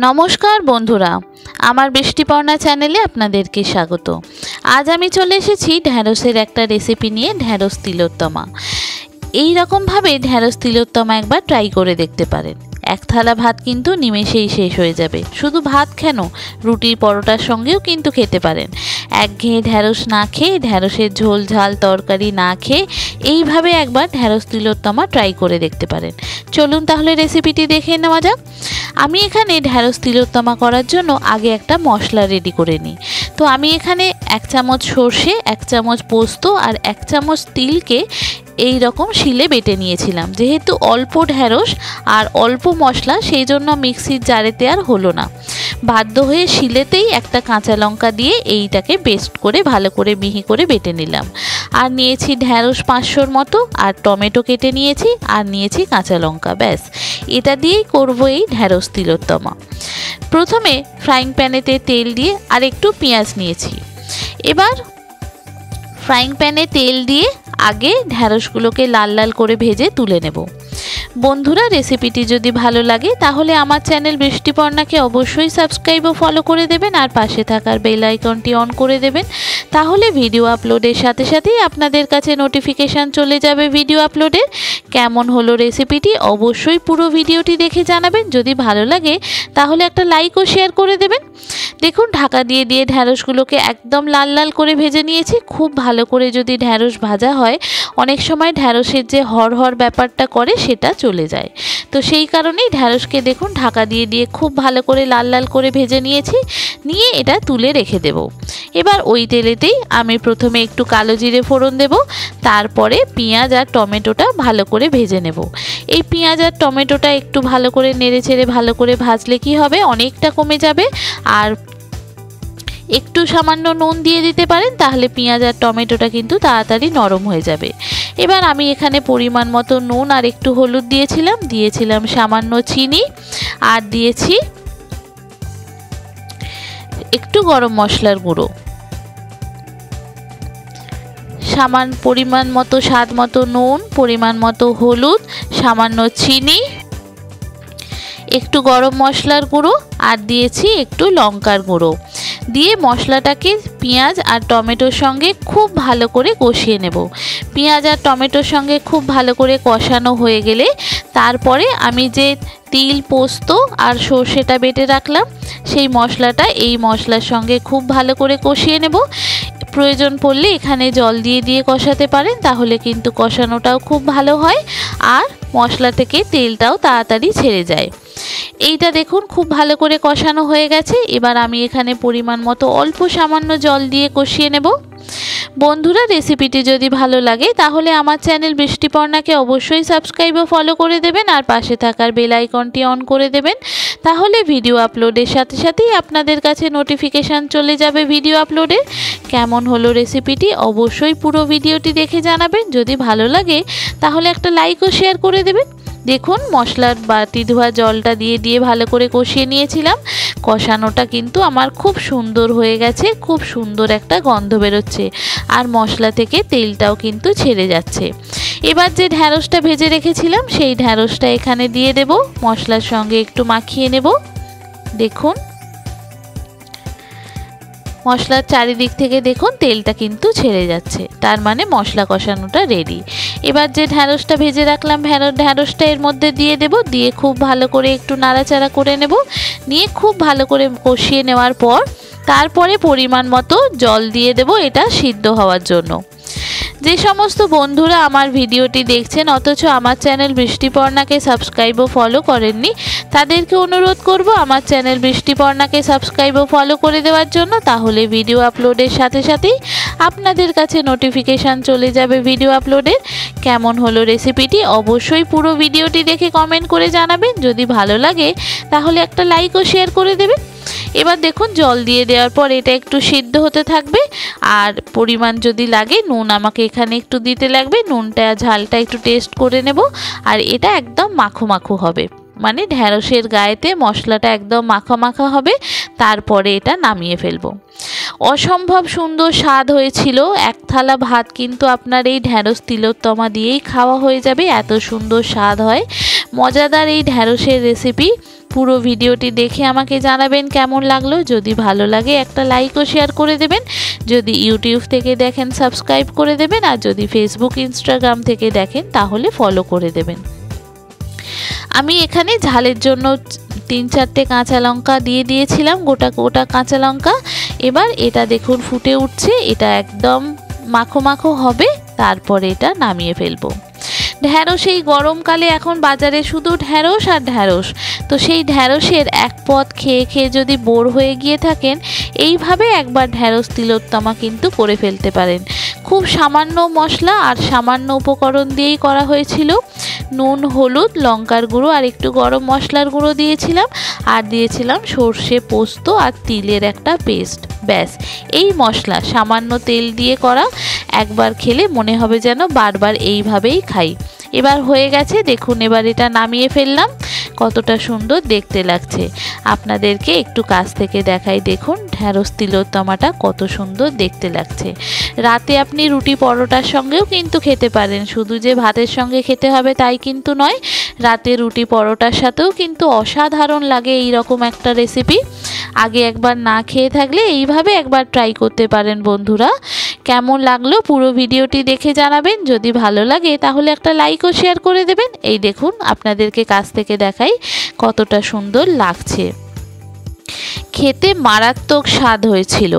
নমস্কার বন্ধুরা, আমার বৃষ্টিপর্ণা চ্যানেলে আপনাদেরকে স্বাগত। আজ আমি চলে এসেছি ঢ্যাঁড়সের একটা রেসিপি নিয়ে, ঢ্যাঁড়স তিলোত্তমা। এই রকমভাবে ঢ্যাঁড়স তিলোত্তমা একবার ট্রাই করে দেখতে পারেন। এক থালা ভাত কিন্তু নিমেষেই শেষ হয়ে যাবে। শুধু ভাত কেন, রুটির পরোটার সঙ্গেও কিন্তু খেতে পারেন। একঘেয়ে ঢ্যাঁড়স না খেয়ে, ঢ্যাঁড়সের ঝোল ঝাল তরকারি না খেয়ে এইভাবে একবার ঢ্যাঁড়স তিলোত্তমা ট্রাই করে দেখতে পারেন। চলুন তাহলে রেসিপিটি দেখে নেওয়া যাক। আমি এখানে ঢ্যাঁড়স তিলোত্তমা করার জন্য আগে একটা মশলা রেডি করে নিই। তো আমি এখানে 1 চামচ সর্ষে, 1 চামচ পোস্ত আর 1 চামচ তিলকে এই রকম শিলে বেটে নিয়েছিলাম। যেহেতু অল্প ঢ্যাঁড়স আর অল্প মশলা, সেই জন্য মিক্সির জারেতে আর হলো না। বাধ্য হয়ে শিলেতেই একটা কাঁচা লঙ্কা দিয়ে এইটাকে পেস্ট করে ভালো করে মিহি করে বেটে নিলাম। আর নিয়েছি ঢ্যাঁড়স 500-র মতো, আর টমেটো কেটে নিয়েছি, আর নিয়েছি কাঁচা লঙ্কা। ব্যাস, এটা দিয়েই করবো এই ঢ্যাঁড়স তিলোত্তমা। প্রথমে ফ্রাইং প্যানেতে তেল দিয়ে আর একটু পেঁয়াজ নিয়েছি। এবার ফ্রাইং প্যানে তেল দিয়ে আগে ঢ্যাঁড়সগুলোকে লাল লাল করে ভেজে তুলে নেব। বন্ধুরা, রেসিপিটি যদি ভালো লাগে তাহলে আমার চ্যানেল বৃষ্টিপর্ণাকে অবশ্যই সাবস্ক্রাইব ও ফলো করে দেবেন, আর পাশে থাকার বেল আইকনটি অন করে দেবেন। তাহলে ভিডিও আপলোডের সাথে সাথেই আপনাদের কাছে নোটিফিকেশান চলে যাবে ভিডিও আপলোডের। কেমন হলো রেসিপিটি অবশ্যই পুরো ভিডিওটি দেখে জানাবেন। যদি ভালো লাগে তাহলে একটা লাইক ও শেয়ার করে দেবেন। দেখুন, ঢাকা দিয়ে দিয়ে ঢ্যাঁড়সগুলোকে একদম লাল লাল করে ভেজে নিয়েছি। খুব ভালো করে যদি ঢ্যাঁড়স ভাজা হয়, অনেক সময় ঢ্যাঁড়সের যে হড়হড় ব্যাপারটা করে সেটা চলে যায়। তো সেই কারণেই ঢ্যাঁড়সকে দেখুন ঢাকা দিয়ে দিয়ে খুব ভালো করে লাল লাল করে ভেজে নিয়েছি। নিয়ে এটা তুলে রেখে দেব। এবার ওই তেলেতেই আমি প্রথমে একটু কালো জিরে ফোড়ন দেব, তারপরে পেঁয়াজ আর টমেটোটা ভালো করে ভেজে নেব। এই পেঁয়াজ আর টমেটোটা একটু ভালো করে নেড়ে চেড়ে ভালো করে ভাজলে কি হবে, অনেকটা কমে যাবে। আর একটু সামান্য নুন দিয়ে দিতে পারেন, তাহলে পেঁয়াজ আর টমেটোটা কিন্তু তাড়াতাড়ি নরম হয়ে যাবে। এবার আমি এখানে পরিমাণ মতো নুন আর একটু হলুদ দিয়েছিলাম সামান্য চিনি, আর দিয়েছি একটু গরম মশলার গুঁড়ো, সামান্য পরিমাণ মতো স্বাদ মতো নুন, পরিমাণ মতো হলুদ, সামান্য চিনি, একটু গরম মশলার গুঁড়ো, আর দিয়েছি একটু লঙ্কার গুঁড়ো। দিয়ে মশলাটাকে পেঁয়াজ আর টমেটোর সঙ্গে খুব ভালো করে কষিয়ে নেব। পেঁয়াজ আর টমেটোর সঙ্গে খুব ভালো করে কষানো হয়ে গেলে তারপরে আমি যে তিল, পোস্ত আর সর্ষেটা বেটে রাখলাম, সেই মশলাটা এই মশলার সঙ্গে খুব ভালো করে কষিয়ে নেব। প্রয়োজন পড়লে এখানে জল দিয়ে দিয়ে কষাতে পারেন, তাহলে কিন্তু কষানোটাও খুব ভালো হয় আর মশলা থেকে তেলটাও তাড়াতাড়ি ছেড়ে যায়। এইটা দেখুন খুব ভালো করে কষানো হয়ে গেছে। এবার আমি এখানে পরিমাণ মতো অল্প সামান্য জল দিয়ে কষিয়ে নেব। বন্ধুরা, রেসিপিটি যদি ভালো লাগে তাহলে আমার চ্যানেল বৃষ্টিপর্ণাকে অবশ্যই সাবস্ক্রাইব ও ফলো করে দেবেন, আর পাশে থাকার বেল আইকনটি অন করে দেবেন। তাহলে ভিডিও আপলোডের সাথে সাথেই আপনাদের কাছে নোটিফিকেশান চলে যাবে ভিডিও আপলোডের। কেমন হলো রেসিপিটি অবশ্যই পুরো ভিডিওটি দেখে জানাবেন। যদি ভালো লাগে তাহলে একটা লাইক ও শেয়ার করে দেবেন। দেখুন, মশলার বাটি ধোয়া জলটা দিয়ে দিয়ে ভালো করে কষিয়ে নিয়েছিলাম। কষানোটা কিন্তু আমার খুব সুন্দর হয়ে গেছে, খুব সুন্দর একটা গন্ধ বেরোচ্ছে, আর মশলা থেকে তেলটাও কিন্তু ছেড়ে যাচ্ছে। এবার যে ঢ্যাঁড়সটা ভেজে রেখেছিলাম সেই ঢ্যাঁড়সটা এখানে দিয়ে দেব, মশলার সঙ্গে একটু মাখিয়ে নেব। দেখুন, মশলার চারিদিক থেকে দেখুন তেলটা কিন্তু ছেড়ে যাচ্ছে, তার মানে মশলা কষানোটা রেডি। এবার যে ঢ্যাঁড়সটা ভেজে রাখলাম ঢ্যাঁড়সটা এর মধ্যে দিয়ে দেব, দিয়ে খুব ভালো করে একটু নাড়াচাড়া করে নেব। নিয়ে খুব ভালো করে কষিয়ে নেওয়ার পর তারপরে পরিমাণ মতো জল দিয়ে দেব, এটা সিদ্ধ হওয়ার জন্য। যে সমস্ত বন্ধুরা আমার ভিডিওটি দেখছেন অথচ আমার চ্যানেল বৃষ্টিপর্ণাকে সাবস্ক্রাইব ও ফলো করেননি, তাদেরকে অনুরোধ করব আমার চ্যানেল বৃষ্টিপর্ণাকে সাবস্ক্রাইব ও ফলো করে দেওয়ার জন্য। তাহলে ভিডিও আপলোডের সাথে সাথেই আপনাদের কাছে নোটিফিকেশান চলে যাবে ভিডিও আপলোডের। কেমন হলো রেসিপিটি অবশ্যই পুরো ভিডিওটি দেখে কমেন্ট করে জানাবেন। যদি ভালো লাগে তাহলে একটা লাইক ও শেয়ার করে দেবেন। এবার দেখুন, জল দিয়ে দেওয়ার পর এটা একটু সিদ্ধ হতে থাকবে। আর পরিমাণ যদি লাগে নুন আমাকে এখানে একটু দিতে লাগবে, নুনটা ঝালটা একটু টেস্ট করে নেব। আর এটা একদম মাখো মাখো হবে, মানে ঢ্যাঁড়সের গায়েতে মশলাটা একদম মাখা মাখা হবে। তারপরে এটা নামিয়ে ফেলবো। অসম্ভব সুন্দর স্বাদ হয়েছিল। এক থালা ভাত কিন্তু আপনার এই ঢ্যাঁড়স তিলোত্তমা দিয়েই খাওয়া হয়ে যাবে, এত সুন্দর স্বাদ হয়। মজাদার এই ঢ্যাঁড়সের রেসিপি পুরো ভিডিওটি দেখে আমাকে জানাবেন কেমন লাগলো। যদি ভালো লাগে একটা লাইক ও শেয়ার করে দেবেন। যদি ইউটিউব থেকে দেখেন সাবস্ক্রাইব করে দেবেন, আর যদি ফেসবুক ইনস্টাগ্রাম থেকে দেখেন তাহলে ফলো করে দেবেন। আমি এখানে ঝালের জন্য 3-4টে কাঁচা লঙ্কা দিয়ে দিয়েছিলাম, গোটা গোটা কাঁচা লঙ্কা। এবার এটা দেখুন ফুটে উঠছে, এটা একদম মাখো মাখো হবে, তারপরে এটা নামিয়ে ফেলবো। ঢ্যাঁড়স এই গরমকালে এখন বাজারে শুধু ঢ্যাঁড়স আর ঢ্যাঁড়স, তো সেই ঢ্যাঁড়সের এক পদ খেয়ে খেয়ে যদি বোর হয়ে গিয়ে থাকেন, এইভাবে একবার ঢ্যাঁড়স তিলোত্তমা কিন্তু করে ফেলতে পারেন। খুব সামান্য মশলা আর সামান্য উপকরণ দিয়েই করা হয়েছিল। নুন, হলুদ, লঙ্কার গুঁড়ো আর একটু গরম মশলার গুঁড়ো দিয়েছিলাম, আর দিয়েছিলাম সর্ষে, পোস্ত আর তিলের একটা পেস্ট। ব্যাস, এই মশলা সামান্য তেল দিয়ে করা, একবার খেলে মনে হবে যেন বারবার এইভাবেই খাই। এবার হয়ে গেছে দেখুন, এবার এটা নামিয়ে ফেললাম। কতটা সুন্দর দেখতে লাগছে, আপনাদেরকে একটু কাছ থেকে দেখাই। দেখুন ঢ্যাঁড়স তিলোত্তমাটা কত সুন্দর দেখতে লাগছে। রাতে আপনি রুটি পরোটার সঙ্গেও কিন্তু খেতে পারেন, শুধু যে ভাতের সঙ্গে খেতে হবে তাই কিন্তু নয়। রাতে রুটি পরোটার সাথেও কিন্তু অসাধারণ লাগে এই রকম একটা রেসিপি। আগে একবার না খেয়ে থাকলে এইভাবে একবার ট্রাই করতে পারেন বন্ধুরা। কেমন লাগলো পুরো ভিডিওটি দেখে জানাবেন। যদি ভালো লাগে তাহলে একটা লাইক ও শেয়ার করে দেবেন। এই দেখুন আপনাদেরকে কাছ থেকে দেখাই কতটা সুন্দর লাগছে, খেতে মারাত্মক স্বাদ হয়েছিল।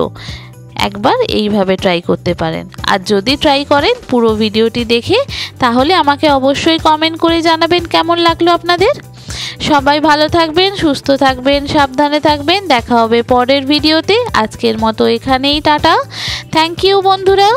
একবার এইভাবে ট্রাই করতে পারেন, আর যদি ট্রাই করেন পুরো ভিডিওটি দেখে, তাহলে আমাকে অবশ্যই কমেন্ট করে জানাবেন কেমন লাগলো আপনাদের। সবাই ভালো থাকবেন, সুস্থ থাকবেন, সাবধানে থাকবেন। দেখা হবে পরের ভিডিওতে। আজকের মতো এখানেই টাটা। থ্যাংক ইউ বন্ধুরা।